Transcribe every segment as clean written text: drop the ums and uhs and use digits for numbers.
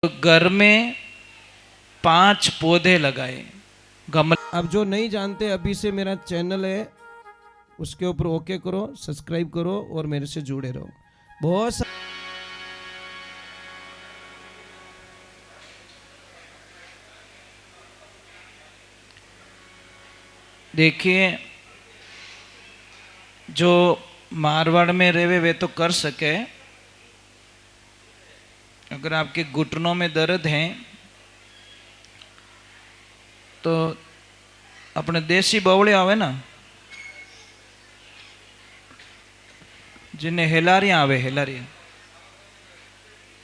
तो घर में 5 पौधे लगाए गमले। अब जो नहीं जानते अभी से मेरा चैनल है उसके ऊपर ओके करो, सब्सक्राइब करो और मेरे से जुड़े रहो। बहुत देखिए, जो मारवाड़ में रहे वे तो कर सके। अगर आपके घुटनों में दर्द है तो अपने देसी बावड़े आवे ना, जिन्हें हेलारियां आवे, हेलारियां,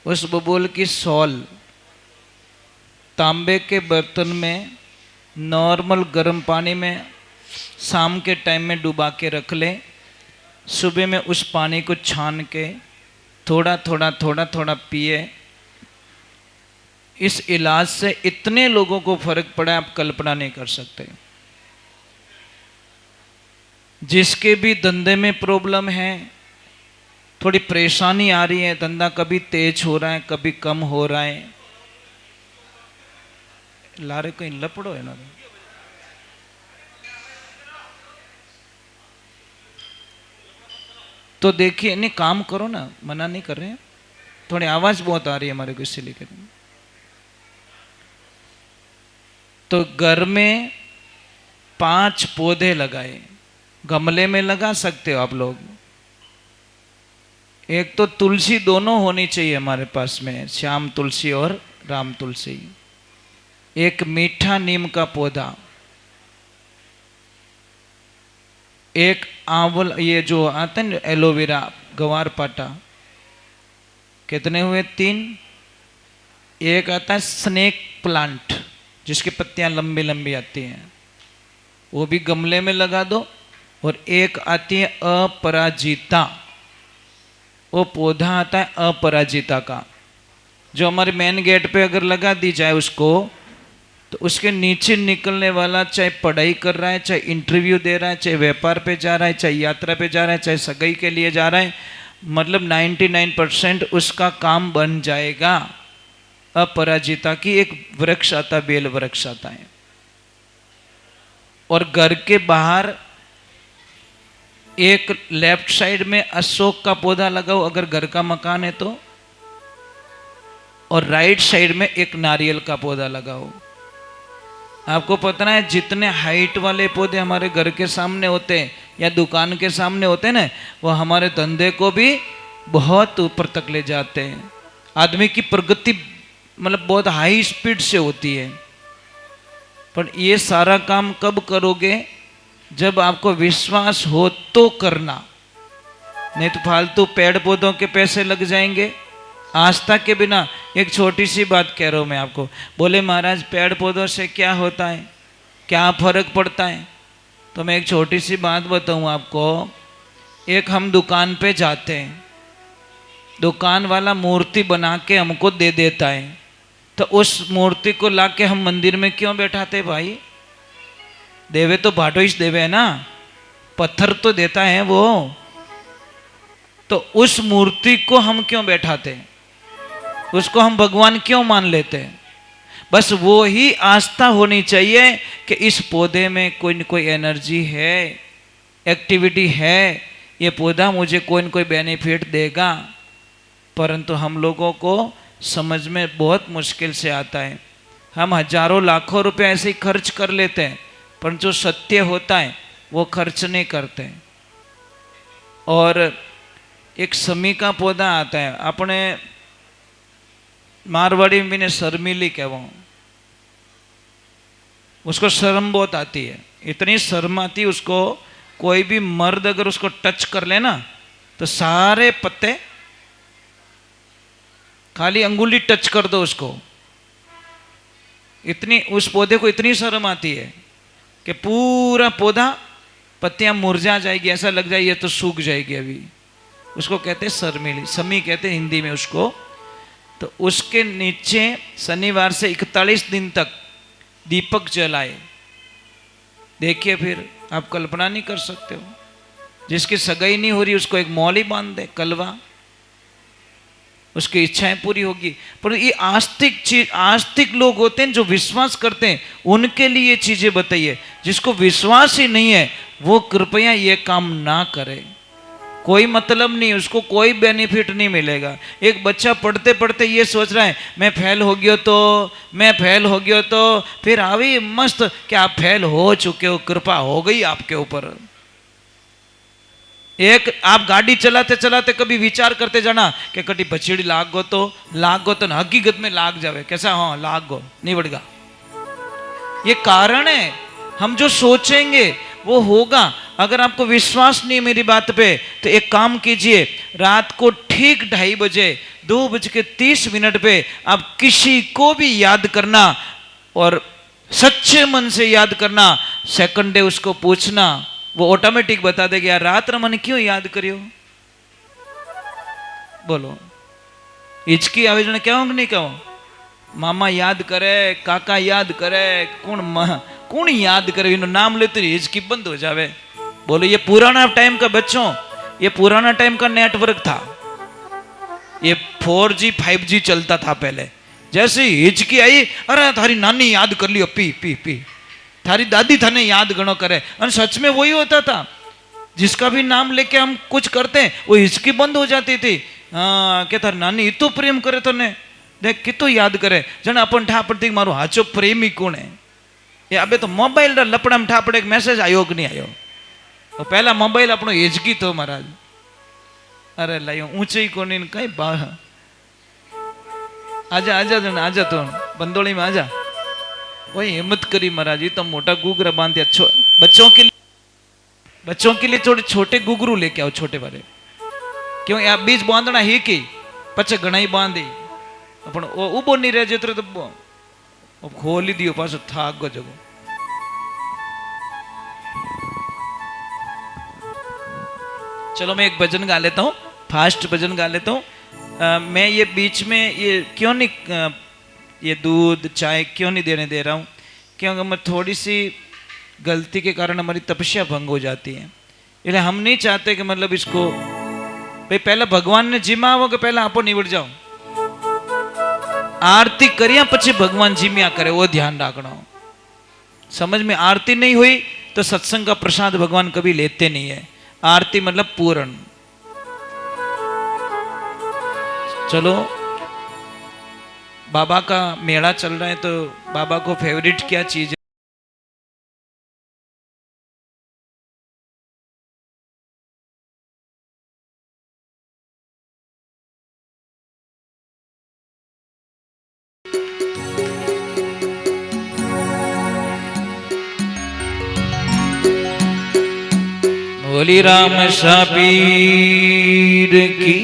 उस बबूल की सॉल तांबे के बर्तन में नॉर्मल गर्म पानी में शाम के टाइम में डुबा के रख ले। सुबह में उस पानी को छान के थोड़ा थोड़ा पिए। इस इलाज से इतने लोगों को फर्क पड़ा, आप कल्पना नहीं कर सकते। जिसके भी धंधे में प्रॉब्लम है, थोड़ी परेशानी आ रही है, धंधा कभी तेज हो रहा है कभी कम हो रहा है, लारे कहीं लपड़ो है ना, तो देखिए, नहीं काम करो ना, मना नहीं कर रहे हैं। थोड़ी आवाज बहुत आ रही है हमारे को, इससे लेकर। तो घर में 5 पौधे लगाए, गमले में लगा सकते हो आप लोग। एक तो तुलसी दोनों होनी चाहिए हमारे पास में, श्याम तुलसी और राम तुलसी। एक मीठा नीम का पौधा, एक आंवल, ये जो आता है एलोवेरा, गवार पाटा, कितने हुए 3। एक आता है स्नेक प्लांट, जिसकी पत्तियां लंबी लंबी आती हैं, वो भी गमले में लगा दो। और एक आती है अपराजिता, वो पौधा आता है अपराजिता का, जो हमारे मेन गेट पे अगर लगा दी जाए उसको, तो उसके नीचे निकलने वाला, चाहे पढ़ाई कर रहा है, चाहे इंटरव्यू दे रहा है, चाहे व्यापार पे जा रहा है, चाहे यात्रा पे जा रहा है, चाहे सगाई के लिए जा रहा है, मतलब 99% उसका काम बन जाएगा। अपराजिता की एक वृक्ष आता, बेल वृक्ष आता है। और घर के बाहर एक लेफ्ट साइड में अशोक का पौधा लगाओ अगर घर का मकान है तो, और राइट साइड में एक नारियल का पौधा लगाओ। आपको पता है जितने हाइट वाले पौधे हमारे घर के सामने होते हैं या दुकान के सामने होते हैं ना, वो हमारे धंधे को भी बहुत ऊपर तक ले जाते हैं। आदमी की प्रगति मतलब बहुत हाई स्पीड से होती है। पर ये सारा काम कब करोगे? जब आपको विश्वास हो तो करना, नहीं तो फालतू पेड़ पौधों के पैसे लग जाएंगे। आस्था के बिना, एक छोटी सी बात कह रहा हूं मैं आपको। बोले महाराज पेड़ पौधों से क्या होता है, क्या फर्क पड़ता है? तो मैं एक छोटी सी बात बताऊं आपको। एक हम दुकान पे जाते हैं, दुकान वाला मूर्ति बना के हमको दे देता है, तो उस मूर्ति को लाके हम मंदिर में क्यों बैठाते भाई? देवे तो भाटोइस देवे है ना, पत्थर तो देता है वो, तो उस मूर्ति को हम क्यों बैठाते हैं? उसको हम भगवान क्यों मान लेते हैं? बस वो ही आस्था होनी चाहिए कि इस पौधे में कोई न कोई एनर्जी है, एक्टिविटी है, ये पौधा मुझे कोई न कोई बेनिफिट देगा। परंतु हम लोगों को समझ में बहुत मुश्किल से आता है। हम हजारों लाखों रुपए ऐसे ही खर्च कर लेते हैं, पर जो सत्य होता है वो खर्च नहीं करते। और एक समी का पौधा आता है, अपने मारवाड़ी में ने शर्मिली कहवा, उसको शर्म बहुत आती है, इतनी शर्म आती है उसको। कोई भी मर्द अगर उसको टच कर लेना तो सारे पत्ते, खाली अंगुली टच कर दो उसको, इतनी उस पौधे को इतनी शर्म आती है कि पूरा पौधा पत्तियां मुरझा जाएगी, ऐसा लग जाए ये तो सूख जाएगी अभी। उसको कहते हैं शर्मिली, समी कहते हैं हिंदी में उसको। तो उसके नीचे शनिवार से 41 दिन तक दीपक जलाए। देखिए, फिर आप कल्पना नहीं कर सकते हो। जिसकी सगाई नहीं हो रही उसको एक मौली बांध दे, कलवा, उसकी इच्छाएं पूरी होगी। पर ये आस्तिक चीज, आस्तिक लोग होते हैं जो विश्वास करते हैं, उनके लिए ये चीजें बताइए। जिसको विश्वास ही नहीं है वो कृपया ये काम ना करे, कोई मतलब नहीं, उसको कोई बेनिफिट नहीं मिलेगा। एक बच्चा पढ़ते पढ़ते ये सोच रहा है मैं फेल हो गया तो, मैं फेल हो गया तो, फिर आवी मस्त कि आप फेल हो चुके हो, कृपा हो गई आपके ऊपर। एक आप गाड़ी चलाते चलाते कभी विचार करते जाना कि कटी बछड़ी लाग गो तो हकीकत में लाग जावे, कैसा, हाँ लाग गो नहीं बढ़ेगा। ये कारण है, हम जो सोचेंगे वो होगा। अगर आपको विश्वास नहीं है मेरी बात पे तो एक काम कीजिए, रात को ठीक 2:30 बजे 2:30 पे आप किसी को भी याद करना और सच्चे मन से याद करना। सेकंड डे उसको पूछना, वो ऑटोमेटिक बता देगा यार रात मन क्यों याद करियो। बोलो हिचकी आवे जने क्या नहीं कहो, मामा याद करे, काका याद करे, कौन याद करे, इनो नाम लेते हिचकी बंद हो जावे। बोलो ये पुराना टाइम का बच्चों, ये पुराना टाइम का नेटवर्क था, ये 4G 5G चलता था पहले। जैसे हिचकी आई, अरे थारी नानी याद कर लियो, पी पी पी, थारी दादी थाने याद गणो करे। और सच में वही होता था, जिसका भी नाम लेके हम कुछ करते हैं वो हिचकी बंद हो जाती थी। हाँ के थारी नानी इतो प्रेम करे तने, देख कितो याद करे, जने अपन ठापड़ती मारो हाचो प्रेमी कौन है। ये अबे तो मोबाइल लपड़ा में ठापड़े मैसेज आयो कि नहीं आयो, तो पहला मोबाइल अपनो हिचकी तो महाराज, अरे लाइयो ऊंचे ही कोनी कई बा, आजा आजा जन आजा तो बंदोली में आजा। वही हिम्मत करी महाराज, ये तो मोटा गुगरा बांध दिया। बच्चों के लिए थोड़े छोटे गुगरू लेके आओ, छोटे वाले, क्यों आप बीज बांधना ही की पचे घना ही बांधी अपन उबो नहीं रह जितरे तो खोली दियो पासो थाक गो जगो। चलो मैं एक भजन गा लेता हूँ, फास्ट भजन गा लेता हूँ। मैं ये बीच में ये क्यों नहीं, ये दूध चाय क्यों नहीं देने दे रहा हूँ, क्योंकि मैं थोड़ी सी गलती के कारण हमारी तपस्या भंग हो जाती है। इसलिए हम नहीं चाहते कि मतलब इसको भाई पहला भगवान ने जिमा हो कि पहला आपो निवड़ जाओ, आरती करिया पछी भगवान जिम्या करे, वो ध्यान रखना। समझ में आरती नहीं हुई तो सत्संग का प्रसाद भगवान कभी लेते नहीं है। आरती मतलब पूर्ण। चलो बाबा का मेला चल रहा है तो बाबा को फेवरेट क्या चीज है? बोली राम सापीर की